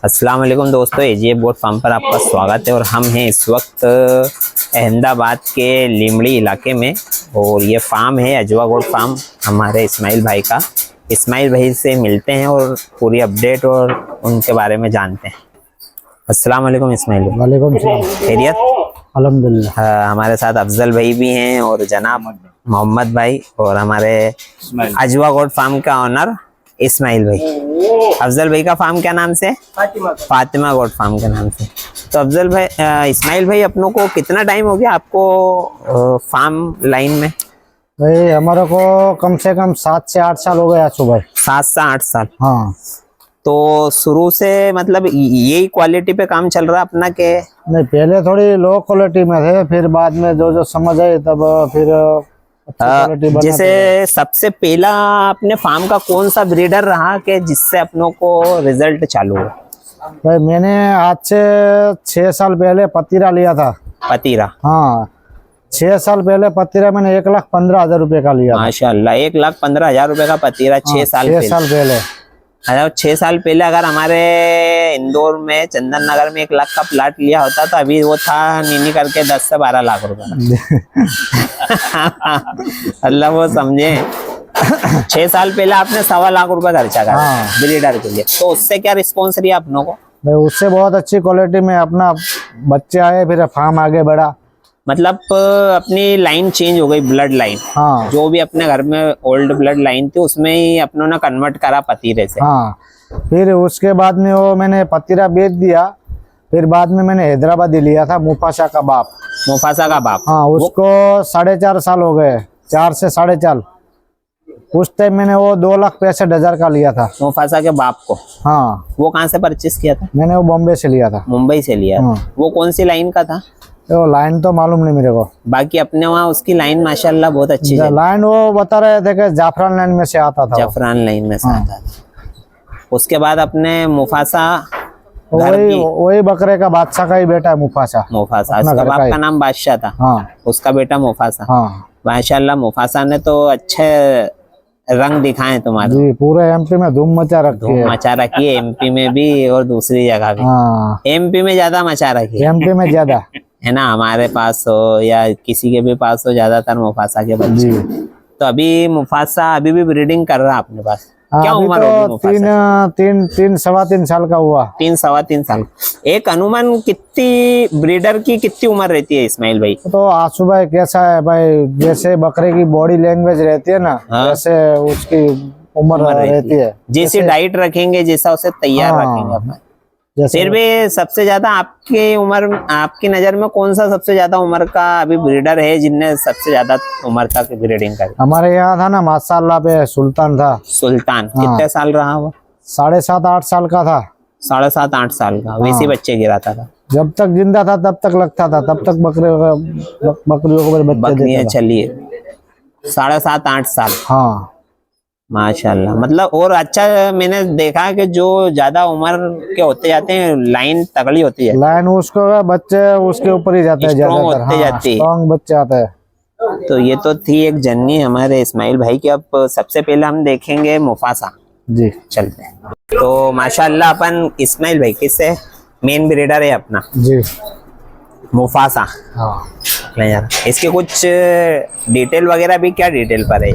अस्सलाम वालेकुम दोस्तों, एजे बोट फार्म पर आपका स्वागत है। और हम हैं इस वक्त अहमदाबाद के लिमड़ी इलाके में और ये फार्म है अजवा गोट फार्म हमारे इस्माइल भाई का। इस्माइल भाई से मिलते हैं और पूरी अपडेट और उनके बारे में जानते हैं। अस्सलाम वालेकुम इस्माइल भाई। वालेकुम सलाम। खैरियत? अल्हम्दुलिल्लाह। हमारे साथ अफजल भाई भी हैं और जनाब मोहम्मद भाई और हमारे अजवा गोट फार्म का ऑनर इस्माइल भाई। अफजल भाई का फार्म क्या नाम से? फातिमा गोट फार्म के नाम से। तो अफजल भाई, इस्माइल भाई, अपनों को कितना टाइम हो गया आपको फार्म लाइन में? भाई हमारे को कम से कम 7 से 8 साल हो गया सुबह। 7 से 8 साल। हाँ। तो शुरू से मतलब यही क्वालिटी पे काम चल रहा अपना के? नहीं, पहले थोड़ी लो क्वालिटी में थे, फिर बाद में जो समझ आए तब फिर जैसे सबसे पहला अपने फार्म का कौन सा ब्रीडर रहा कि जिससे अपनों को रिजल्ट चालू हुआ? भाई मैंने आज से 6 साल पहले पतीरा लिया था। पतीरा? हाँ, 6 साल पहले पतीरा मैंने 1,15,000 रुपए का लिया। माशाल्लाह, 1,15,000 रुपए का पतीरा 6 साल पहले। अच्छा, 6 साल पहले अगर हमारे इंदौर में चंदन नगर में 1 लाख का प्लाट लिया होता तो अभी वो था नीनी करके 10 से 12 लाख रुपए। अल्लाह वो समझे। 6 साल पहले आपने 1.25 लाख रुपए खर्चा करा ब्रीडर के लिए, तो उससे क्या रिस्पॉन्स रही अपनों को? उससे बहुत अच्छी क्वालिटी में अपना बच्चे आए, फिर फार्म आगे बढ़ा। मतलब अपनी लाइन चेंज हो गई, ब्लड लाइन। हाँ। जो भी अपने घर में ओल्ड ब्लड लाइन थी उसमें ही अपनों ने कन्वर्ट करा पतीरे से। हाँ, फिर उसके बाद में वो मैंने पतीरा बेच दिया। फिर बाद में मैंने हैदराबादी लिया था, मुफासा का बाप। मुफासा का बाप? हाँ, उसको 4.5 साल हो गए, 4 से 4.5। उस टाइम मैंने वो 2,65,000 का लिया था, मुफासा के बाप को। हाँ। वो कहाँ से परचेस किया था? मैंने वो बॉम्बे से लिया था। मुंबई से लिया? हाँ। वो कौन सी लाइन का था? वो लाइन तो मालूम नहीं मेरे को। बाकी अपने वहाँ उसकी लाइन माशाल्लाह बहुत अच्छी है। लाइन वो बता रहे थे कि जाफरान लाइन में से आता था। जाफरान लाइन में से आता था। उसके बाद अपने मुफासा, वही बकरे का बादशाह का ही बेटा है मुफासा। मुफासा, उसका बाप का नाम बादशाह था। हाँ। उसका बेटा मुफासा। हाँ। माशाल्लाह, मुफासा ने तो अच्छे रंग दिखाए तुम्हारे। जी, पूरे एमपी में धूम मचा रखी है। मचा रखी है एमपी में भी और दूसरी जगह भी। हाँ। एमपी में ज्यादा मचा रखी है। एमपी में ज्यादा है ना, हमारे पास हो या किसी के भी पास हो, ज्यादातर मुफासा के बच्चे। तो अभी मुफासा अभी भी ब्रीडिंग कर रहा है अपने पास? क्या उम्र होगी मुफासा? 3 सवा 3 साल का हुआ। 3 सवा 3 साल। एक अनुमान कितनी ब्रीडर की कितनी उम्र रहती है इस्माइल भाई? तो आंसू भाई कैसा है भाई, जैसे बकरे की बॉडी लैंग्वेज रहती है ना, वैसे उसकी उम्र रहती है। जैसी डाइट रखेंगे, जैसा उसे तैयार रखेंगे अपन। फिर भी सबसे ज्यादा आपकी उम्र, आपकी नजर में कौन सा सबसे ज्यादा उम्र का अभी ब्रीडर है जिनने सबसे ज्यादा उम्र तक ब्रीडिंग करी? हमारे यहाँ था ना माशाल्लाह पे सुल्तान था। सुल्तान कितने साल रहा वो? 7.5-8 साल का था। 7.5-8 साल का? वैसे बच्चे गिराता था? जब तक जिंदा था तब तक लगता था, तब तक बकरियों को बकरियां चलिए। 7.5-8 साल। हाँ माशाल्लाह। मतलब और अच्छा, मैंने देखा कि जो ज्यादा उम्र के होते जाते हैं लाइन तगड़ी होती है। लाइन उसको बच्चे उसके ऊपर ही जाते हैं, स्ट्रॉन्ग बच्चे आते हैं। तो ये तो थी एक जर्नी हमारे इस्माइल भाई की। अब सबसे पहले हम देखेंगे मुफासा। जी चलते हैं। तो माशाल्लाह अपन इस्माइल भाई किससे मेन ब्रीडर है अपना? जी, मुफासा। हाँ यार, इसके कुछ डिटेल वगैरह भी, क्या डिटेल पर है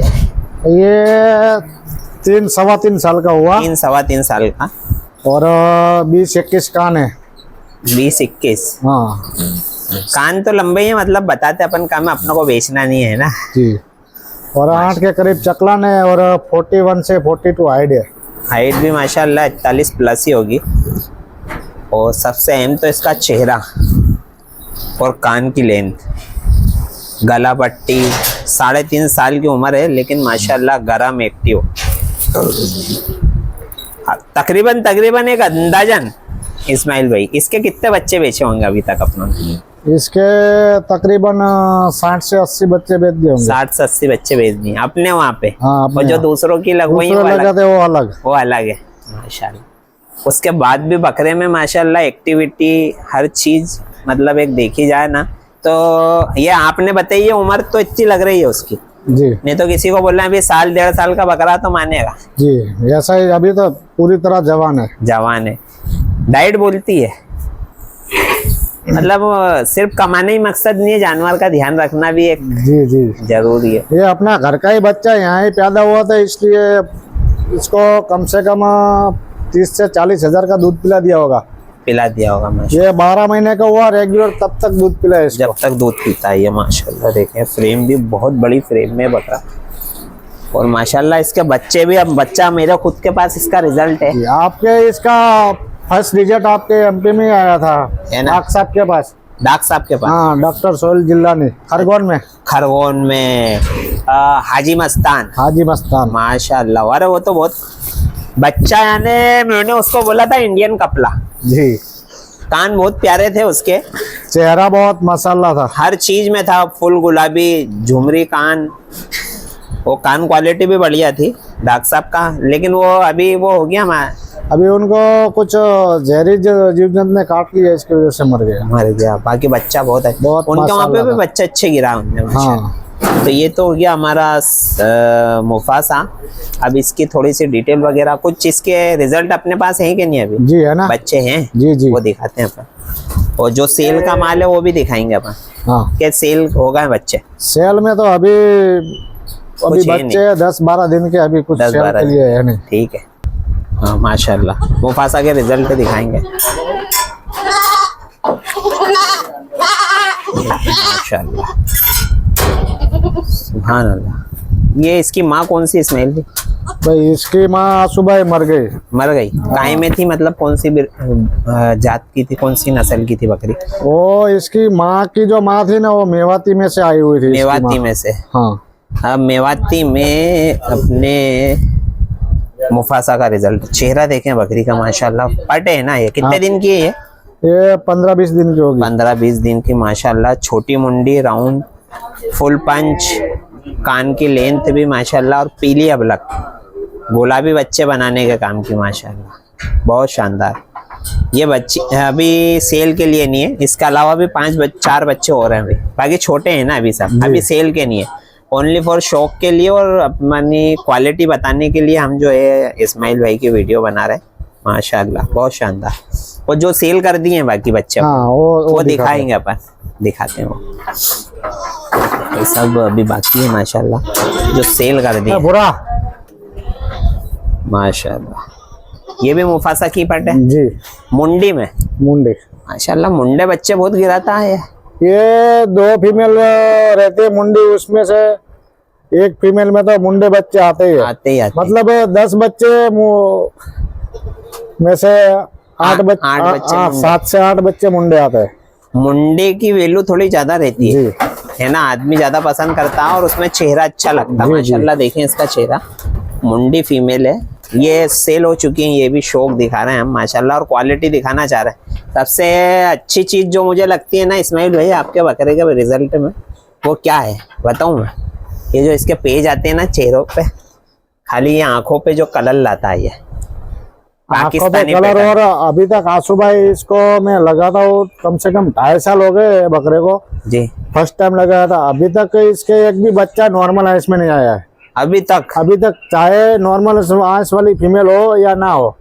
ये? 3 सवा 3 साल का हुआ। 3 सवा 3 साल का। और 20-21 कान है। 20-21? हाँ। कान तो लंबे ही, मतलब बताते अपन काम में, अपनों को बेचना नहीं है ना। जी। और 8 के करीब चकलान है और 41 से 42 हाइट है। हाइट भी माशाल्लाह 41 प्लस ही होगी। और सबसे अहम तो इसका चेहरा और कान की लेंथ, गला पट्टी। 3.5 साल की उम्र है लेकिन माशाल्लाह गरम एक्टिव। तकरीबन एक अंदाजन इस्माइल भाई, इसके कितने बच्चे बेचे होंगे अभी तक अपनों ने? इसके तकरीबन 60 से 80 बच्चे बेच दिए होंगे। 60 से 80 बच्चे बेच दिए अपने वहाँ पे? हाँ, और जो दूसरों की लगवाई वो अलग है माशाल्लाह। उसके बाद भी बकरे में माशाल्लाह एक्टिविटी हर चीज, मतलब एक देखी जाए ना तो ये आपने बताई उम्र तो इतनी लग रही है उसकी। जी। नहीं तो किसी को बोलना अभी 1.5 साल का बकरा तो मानेगा। जी, ऐसा ही अभी तो पूरी तरह जवान है। जवान है। डाइट बोलती है, मतलब सिर्फ कमाने ही मकसद नहीं है, जानवर का ध्यान रखना भी एक जी जी जरूरी है। ये अपना घर का ही बच्चा यहाँ ही पैदा हुआ था, इसलिए इसको कम से कम 30 से 40 हजार का दूध पिला दिया होगा। माशाल्लाह। ये 12 महीने का हुआ रेगुलर, तब तक दूध पिलाया इसको। जब तक दूध पीता है ये माशाल्लाह। देखें फ्रेम भी बहुत बड़ी फ्रेम में बकरा, और माशाल्लाह इसके बच्चे भी, अब बच्चा मेरे खुद के पास इसका रिजल्ट है। आपके इसका फर्स्ट रिजल्ट आपके एमपी में आया था, डॉक्टर साहब के पास। डॉक्टर साहब के पास? हाँ, डॉक्टर सोहेल जिल्लानी, खरगोन में हाजी मस्तान। माशाल्लाह। अरे वो तो बहुत बच्चा, यानी मैंने उसको बोला था इंडियन कपला जी। कान बहुत प्यारे थे उसके, चेहरा बहुत माशाल्लाह था, हर चीज में था, फुल गुलाबी झुमरी कान, वो कान क्वालिटी भी बढ़िया थी डॉक्टर साहब का। लेकिन वो अभी वो हो गया, अभी उनको कुछ जहरी जीव जंतु ने काट लिया, इसकी वजह से मर गया। बाकी बच्चा बहुत है, उनके वहाँ पे भी बच्चे अच्छे गिरा उनने। हाँ। तो ये तो हो गया हमारा मुफासा। अब इसकी थोड़ी सी डिटेल वगैरह, कुछ इसके रिजल्ट अपने पास है कि नहीं अभी? जी है ना, बच्चे हैं जी जी, वो दिखाते हैं अपन, और जो सेल का माल है वो भी दिखाएंगे अपन। हाँ, क्या सेल होगा बच्चे? सेल में तो अभी बच्चे 10-12 दिन के, अभी कुछ सेल के लिए है नहीं। ठीक है। हाँ माशाल्लाह, मुफासा के रिजल्ट दिखाएंगे माशाल्लाह, सुभान अल्लाह। ये इसकी माँ कौन सी इस्माइल जी? भाई इसकी माँ सुबह मर गई। काय में थी, मतलब कौन सी जात की थी, कौन सी नस्ल की थी बकरी? वो इसकी माँ की जो माँ थी ना, वो मेवाती में से आई हुई थी। मेवाती में से? हाँ। अब मेवाती में अपने मुफासा का रिजल्ट, चेहरा देखें बकरी का माशाल्लाह, पटे है ना। ये कितने दिन की है? ये 15-20 दिन की होगी। 15-20 दिन की माशाल्लाह। छोटी मुंडी, राउंड, फुल पंच, कान की लेंथ भी माशाल्लाह, और पीली अबलक, गुलाबी बच्चे बनाने के काम की माशाल्लाह, बहुत शानदार। ये बच्चे अभी सेल के लिए नहीं है, इसके अलावा भी 4 बच्चे और हैं अभी, बाकी छोटे हैं ना अभी सब, अभी सेल के नहीं है, ओनली फॉर शौक के लिए और अपनी क्वालिटी बताने के लिए हम जो है इस्माइल भाई की वीडियो बना रहे हैं माशाल्लाह, बहुत शानदार। और जो सेल कर दिए हैं बाकी बच्चे, हाँ, वो दिखाएंगे अपन, दिखाते हैं वो, ये सब अभी बाकी है माशाल्लाह, जो सेल कर दिए माशाल्लाह। ये भी मुफासा की पट है जी, मुंडी में, माशाल्लाह। मुंडे बच्चे बहुत गिराता है। ये 2 फीमेल रहते हैं मुंडी, उसमें से एक फीमेल में तो मुंडे बच्चे आते ही मतलब 10 बच्चे में से 7 से 8 बच्चे मुंडे आते हैं। मुंडे की वैल्यू थोड़ी ज्यादा रहती है ना, आदमी ज्यादा पसंद करता है, और उसमें चेहरा अच्छा लगता है माशाल्लाह। देखें इसका चेहरा, मुंडी फीमेल है, ये सेल हो चुकी है, ये भी शौक दिखा रहे हैं हम माशाल्लाह, और क्वालिटी दिखाना चाह रहे हैं। सबसे अच्छी चीज जो मुझे लगती है ना इस्माइल भाई आपके बकरे के रिजल्ट में, वो क्या है बताऊं मैं? ये जो इसके पेज आते हैं ना चेहरों पे, खाली ये आंखों पे जो कलर लाता है, ये पाकिस्तानी कलर। और अभी तक आंसू भाई इसको मैं लगाता हूँ, कम से कम 2.5 साल हो गए बकरे को जी, फर्स्ट टाइम लगाया था। अभी तक इसके एक भी बच्चा नॉर्मल आइस में नहीं आया है अभी तक, चाहे नॉर्मल आइस वाली फीमेल हो या ना हो,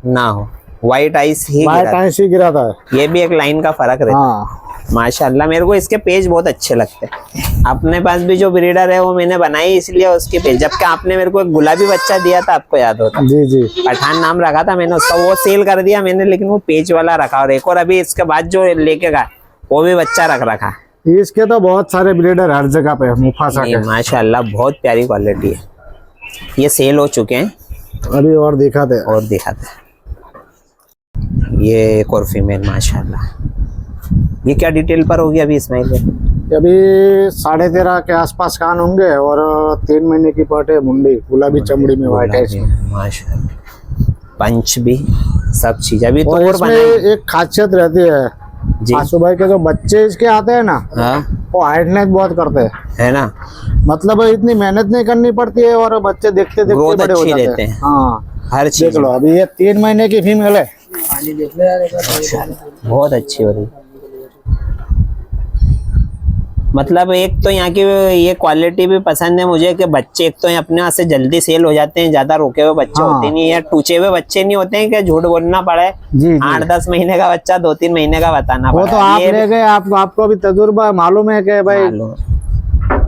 व्हाइट आइस ही गिरा था। ये भी एक लाइन का फर्क रहता है माशाल्लाह। मेरे को इसके पेज बहुत अच्छे लगते हैं। अपने पास भी जो ब्रीडर है वो मैंने बनाई इसलिए उसके पेज, जबकि आपने मेरे को एक गुलाबी बच्चा दिया था, आपको याद होता? जी, पठान नाम रखा था मैंने उसका, वो सेल कर दिया मैंने, लेकिन वो पेज वाला रखा, और एक और अभी इसके बाद जो लेके गया वो भी बच्चा रखा। इसके तो बहुत सारे ब्रीडर हर जगह पे मुफासा के माशाल्लाह, बहुत प्यारी क्वालिटी है। ये सेल हो चुके हैं अभी, और दिखाते। ये एक और फीमेल माशाल्लाह। ये क्या डिटेल पर होगी अभी इस्माइल? अभी 13.5 के आसपास कान होंगे, और 3 महीने की पट है, मुंडी, गुलाबी चमड़ी में, व्हाइट आइस माशाल्लाह, पंच भी सब चीज। अभी तो और एक खासियत रहती है आंसू भाई के, जो बच्चे इसके आते हैं ना, वो हाइटनेस बहुत करते है ना, मतलब इतनी मेहनत नहीं करनी पड़ती है, और बच्चे देखते बड़े हो जाते हैं। हाँ, हर चीज देख लो। अभी ये 3 महीने की फीमेल है, बहुत अच्छी हो रही। मतलब एक तो यहाँ की ये क्वालिटी भी पसंद है मुझे कि बच्चे एक तो यहाँ अपने यहाँ से जल्दी सेल हो जाते हैं, ज्यादा रुके हुए बच्चे होते नहीं या टूचे हुए बच्चे नहीं होते हैं कि झूठ बोलना पड़े। 8-10 महीने का बच्चा 2-3 महीने का बताना वो पड़ा। तो आप ले गए, आपको भी तजुर्बा मालूम है कि भाई।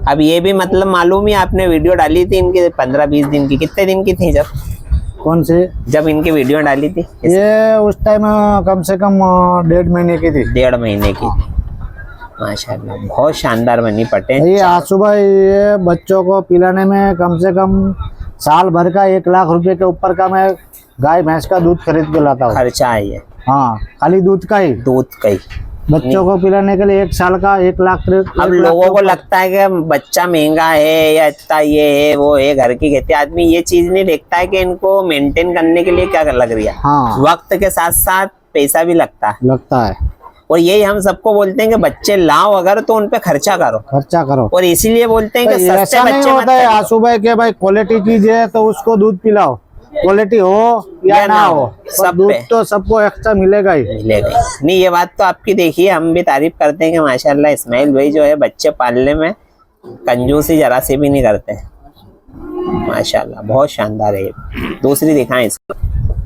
अब ये भी मतलब मालूम ही, आपने वीडियो डाली थी इनकी 15-20 दिन की, कितने दिन की थी जब? कौन सी? जब इनकी वीडियो डाली थी ये उस टाइम कम से कम 1.5 महीने की थी। 1.5 महीने की थी। माशाल्लाह बहुत शानदार बनी पटे। ये आंसू भाई ये बच्चों को पिलाने में कम से कम साल भर का 1 लाख रुपए के ऊपर का मैं गाय भैंस का दूध खरीद के लाता हूँ। खर्चा है ये? हाँ, खाली दूध का ही बच्चों को पिलाने के लिए 1 साल का 1 लाख। अब लोगों को लगता है कि बच्चा महंगा है या इतना ये है वो है, घर की खेती, आदमी ये चीज नहीं देखता है कि इनको मेंटेन करने के लिए क्या लग रही है। हाँ, वक्त के साथ साथ पैसा भी लगता है। और यही हम सबको बोलते हैं कि बच्चे लाओ अगर तो उन पे खर्चा करो। और इसीलिए बोलते हैं कि सस्ते बच्चे होता है आंसू भाई के भाई क्वालिटी चीज है तो उसको दूध पिलाओ, क्वालिटी हो या ना हो, सब दूध तो सबको एक्स्ट्रा मिलेगा ही। नहीं, ये बात तो आपकी देखिए, हम भी तारीफ करते हैं कि माशाल्लाह इस्माइल भाई जो है बच्चे पालने में कंजूसी जरा से भी नहीं करते। माशाल्लाह बहुत शानदार है। दूसरी दिखाएं इसको,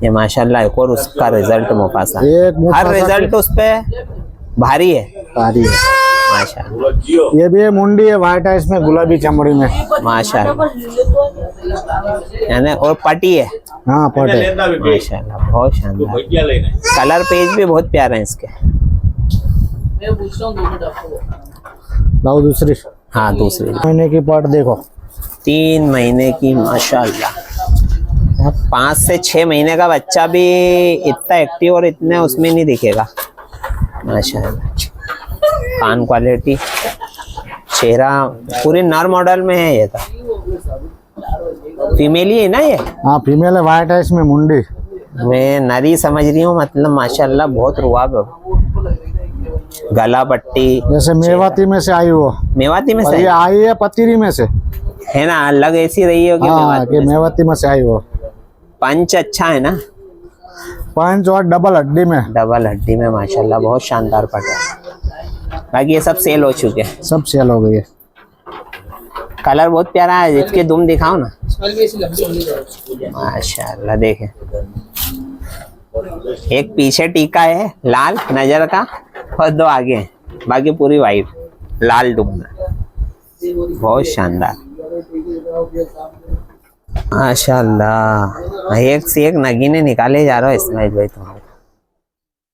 ये माशाल्लाह एक और उसका रिजल्ट मुफासा, हर रिजल्ट उस पे भारी है माशाल्लाह। ये भी है मुंडी है, व्हाइट है इसमें, गुलाबी चमड़ी में माशाल्लाह, यानी और पटी है। हाँ पट है माशाल्लाह बहुत शानदार। कलर पेज भी बहुत प्यारे हैं इसके। लाओ दूसरी। हाँ दूसरी महीने की पट देखो, 3 महीने की माशाल्लाह। 5 से 6 महीने का बच्चा भी इतना एक्टिव और इतने उसमें नहीं दिखेगा माशाल्लाह। कान क्वालिटी, चेहरा पूरे नर मॉडल में है। ये तो फीमेल ही है ना ये? हाँ फीमेल है, व्हाइट है इसमें मुंडी। मैं नरी समझ रही हूँ, मतलब माशाल्लाह बहुत रुआब है। गला पट्टी जैसे मेवाती में से आई हो। मेवाती में से ये आई है पतीरी में से है ना, अलग ऐसी रही हो कि मेवाती में से आई हो। पंच अच्छा है ना? पंच और डबल हड्डी में माशाल्लाह बहुत शानदार पट है। बाकी ये सब सेल हो चुके हैं, सब सेल हो गई है। कलर बहुत प्यारा है, इसके दुम दिखाओ ना माशाल्लाह। देखें एक पीछे टीका है लाल नजर का और 2 आगे हैं, बाकी पूरी वाइट लाल दुम में, बहुत शानदार माशाल्लाह। एक से एक नगीने निकाले जा रहा है इस्माइल भाई तुम्हारे।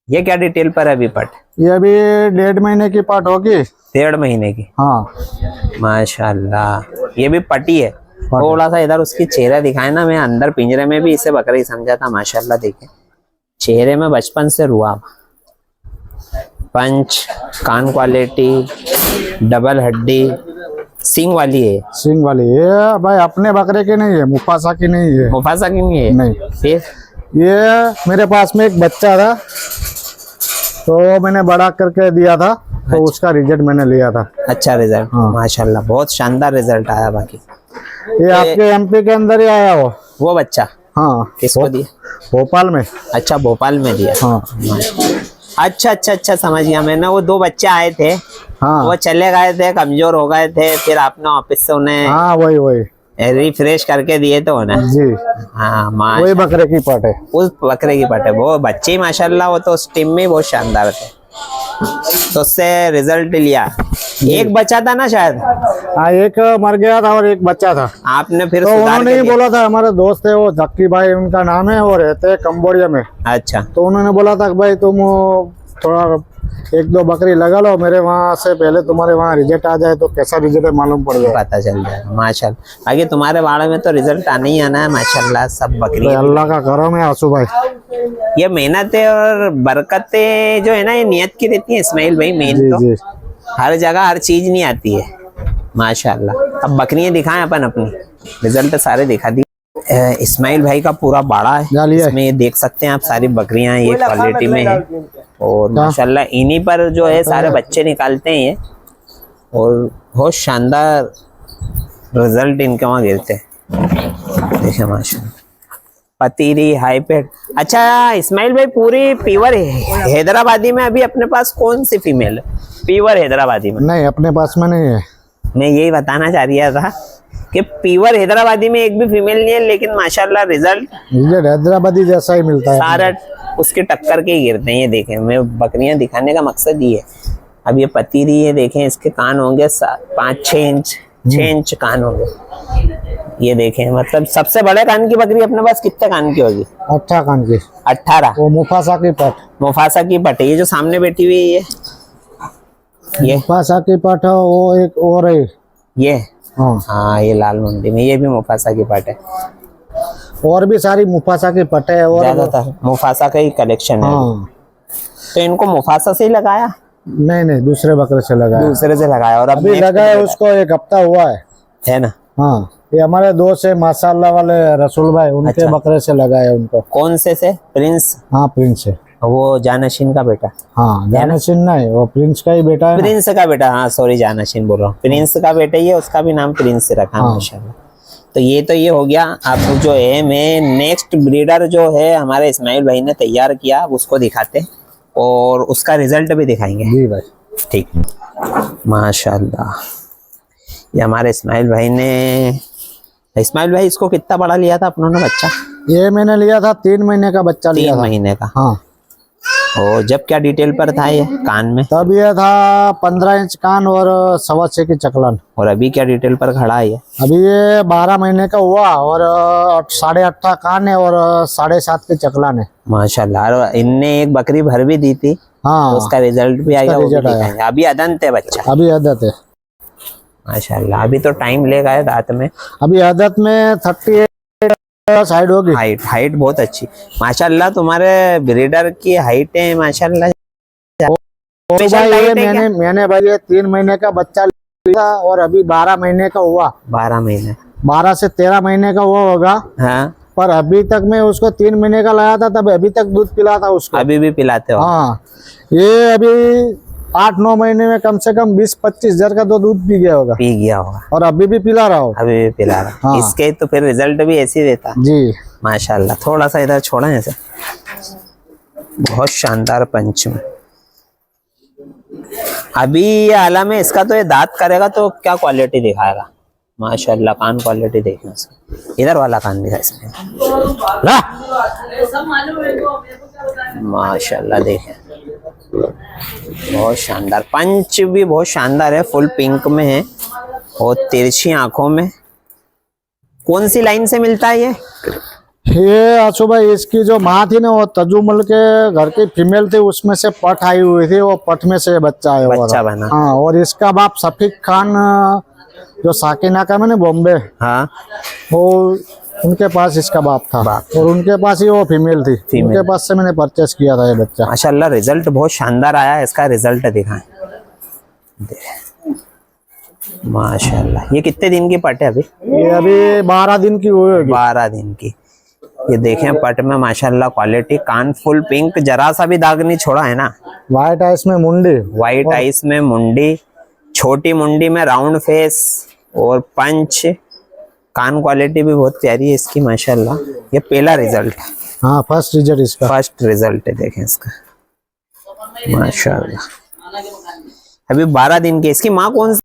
ये क्या डिटेल पर अभी पट? ये अभी 1.5 महीने की पट होगी। 1.5 महीने की? हाँ माशाल्लाह। ये भी पटी है। थोड़ा सा इधर उसकी चेहरा दिखाए ना, मैं अंदर पिंजरे में भी इसे बकरी समझा था माशाल्लाह। देखे चेहरे में बचपन से रुआब, पंच, कान क्वालिटी, डबल हड्डी, सिंग वाली है। सिंग वाली ये भाई अपने बकरे की नहीं है, मुफासा की नहीं है। मुफासा की नहीं है? नहीं। फिर ये मेरे पास में एक बच्चा था तो मैंने बड़ा करके दिया था, तो उसका रिजल्ट मैंने लिया था। अच्छा रिजल्ट? हाँ। माशाल्लाह बहुत शानदार रिजल्ट आया। बाकी ये आपके एमपी के अंदर ही आया वो बच्चा। हाँ किसको दिया? भोपाल में। अच्छा भोपाल में दिया। हाँ अच्छा समझ गया मैंने। वो 2 बच्चे आए थे। हाँ वो चले गए थे, कमजोर हो गए थे, फिर आपने ऑफिस से उन्हें हाँ वही रिफ्रेश करके दिए तो ना जी। हाँ वही बकरे की पट है, उस बकरे की पट है। वो बच्चे माशाल्लाह वो तो उस टीम में बहुत शानदार थे, तो उससे रिजल्ट लिया। एक बच्चा था ना शायद? हाँ एक मर गया था और एक बच्चा था। आपने फिर तो उन्होंने ही बोला था, हमारे दोस्त है वो जक्की भाई उनका नाम है, वो रहते हैं कंबोडिया में। अच्छा। तो उन्होंने बोला था कि भाई तुम थोड़ा 1-2 बकरी लगा लो, मेरे वहाँ से पहले तुम्हारे वहाँ रिजल्ट आ जाए तो कैसा रिजल्ट है मालूम पड़ जाए, पता चल जाए माशाल्लाह। आगे तुम्हारे बाड़े में तो रिजल्ट आना ही आना है माशाल्लाह। सब बकरी तो अल्लाह का करम है आंसू भाई। ये मेहनतें और बरकतें जो है ना, ये नियत की रहती है इस्माइल भाई। मेन तो हर जगह हर चीज नहीं आती है माशाल्लाह। अब बकरियां दिखाएं अपन अपनी, रिजल्ट सारे दिखा दी। इस्माइल भाई का पूरा बाड़ा है, इसमें देख सकते हैं आप सारी बकरियां ये क्वालिटी में है और माशाल्लाह इन्हीं पर जो है सारे बच्चे निकालते हैं ये, और बहुत शानदार रिजल्ट इनके वहाँ गिरते हैं। देखिए माशाल्लाह पतीरी हाईपेड। अच्छा इस्माइल भाई पूरी प्योर है हैदराबादी में अभी अपने पास कौन सी फीमेल है? प्योर हैदराबादी में? नहीं, अपने पास में नहीं है। मैं यही बताना चाह रहा था कि प्योर हैदराबादी में एक भी फीमेल नहीं है, लेकिन माशाल्लाह रिजल्ट हैदराबादी जैसा ही मिलता है। सारा उसके टक्कर के ही गिरते हैं। ये देखें, मैं बकरियां दिखाने का मकसद ये है। अब ये पति रही है, देखें इसके कान होंगे 5-6 इंच, 6 इंच कान होंगे। ये देखें, मतलब सबसे बड़े कान की बकरी अपने पास कितने कान की होगी? 18 कान की। 18। वो मुफासा की पट। मुफासा की पट है। ये जो सामने बैठी हुई है ये मुफासा की पट है। वो एक और है ये। हाँ हाँ, ये लाल मंडी में ये भी मुफासा की पट है। और भी सारी मुफासा की पट है और ज्यादातर मुफासा का ही कलेक्शन है। हाँ। तो इनको मुफासा से ही लगाया? नहीं, दूसरे बकरे से लगाया। दूसरे से लगाया। और अभी लगाया उसको 1 हफ्ता हुआ है ना? हाँ, ये हमारे दोस्त है माशाल्लाह वाले रसूल भाई, उनके अच्छा। बकरे से लगाया उनको। कौन से? प्रिंस? हाँ, प्रिंस है। वो जानशीन का बेटा? हाँ, जानशीन नहीं, वो प्रिंस का ही बेटा है। प्रिंस का बेटा, हाँ सॉरी, जानशीन बोल रहा हूँ। प्रिंस का बेटा ही है, उसका भी नाम प्रिंस से रखा। हाँ। माशाल्लाह। तो ये हो गया। अब जो है मैं नेक्स्ट ब्रीडर जो है हमारे इस्माइल भाई ने तैयार किया, उसको दिखाते हैं और उसका रिजल्ट भी दिखाएंगे। जी भाई। ठीक। माशाल्लाह, ये हमारे इस्माइल भाई इसको कितना बड़ा लिया था अपनों ने बच्चा? ये मैंने लिया था 3 महीने का बच्चा लिया 3 था। महीने का। हाँ। और जब क्या डिटेल पर था ये कान में? तब ये था 15 इंच कान और 6.25 की चकलन। और अभी क्या डिटेल पर खड़ा है ये? अभी ये 12 महीने का हुआ और 8.5 कान है और 7.5 की चकलन है। माशाल्लाह। और इनने एक बकरी भर भी दी थी। हाँ, तो उसका रिजल्ट भी आएगा, वो भी रिजल्ट आया। दिखाएंगे। अभी अदंत है बच्चा? अभी आदत है। माशाल्लाह, अभी तो टाइम लेगा है दांत में। अभी आदत में 38 साइड होगी। हाइट बहुत अच्छी माशाल्लाह। तुम्हारे ब्रीडर की हाइट है माशाल्लाह। तो भाई ये मैंने भाई ये 3 महीने का बच्चा लिया और अभी 12 महीने का हुआ। 12 महीने? 12 से 13 महीने का वो होगा। हाँ। पर अभी तक मैं उसको 3 महीने का लाया था, तब अभी तक दूध पिलाता उसको। अभी भी पिलाते हो? हाँ, ये अभी 8-9 महीने में कम से कम 20-25 लीटर का तो दूध पी गया होगा। और अभी भी पिला रहा हूँ। अभी भी पिला रहा। हाँ। इसके तो फिर रिजल्ट भी ऐसे ही देता जी। माशाल्लाह। थोड़ा सा इधर छोड़ा है ऐसे। बहुत शानदार पंच में। अभी ये आला में इसका तो ये दांत करेगा तो क्या क्वालिटी दिखाएगा? माशाल्लाह, कान क्वालिटी देखना इसका। इधर वाला कान दिखा इसमें। माशाल्लाह देखें, बहुत शानदार पंच भी बहुत शानदार है। फुल पिंक में है और तिरछी आंखों में। कौन सी लाइन से मिलता है ये आशु भाई? इसकी जो माँ थी ना, वो तजुमल के घर की फीमेल थी, उसमें से पट आई हुई थी। वो पट में से बच्चा है। बच्चा बना। हाँ, और इसका बाप सफीक खान जो साकिना का मैंने बॉम्बे, हाँ, वो उनके पास इसका बाप था। और उनके पास ही वो फीमेल थी। उनके पास से मैंने परचेस किया था ये बच्चा। माशाल्लाह, रिजल्ट बहुत शानदार आया। इसका रिजल्ट दिखाएं। माशाल्लाह, ये कितने दिन की पट है अभी? ये अभी 12 दिन की हुई होगी। 12 दिन की। ये देखें पट में माशाल्लाह क्वालिटी। कान फुल पिंक, जरा सा भी दाग नहीं छोड़ा है ना। व्हाइट आइस में मुंडी। व्हाइट आइस में मुंडी, छोटी मुंडी में राउंड फेस और पंच। कान क्वालिटी भी बहुत प्यारी है इसकी माशाल्लाह। ये पहला रिजल्ट है। हाँ, फर्स्ट रिजल्ट इसका। फर्स्ट रिजल्ट है, देखें इसका माशाल्लाह। अभी 12 दिन की। इसकी माँ कौन सी?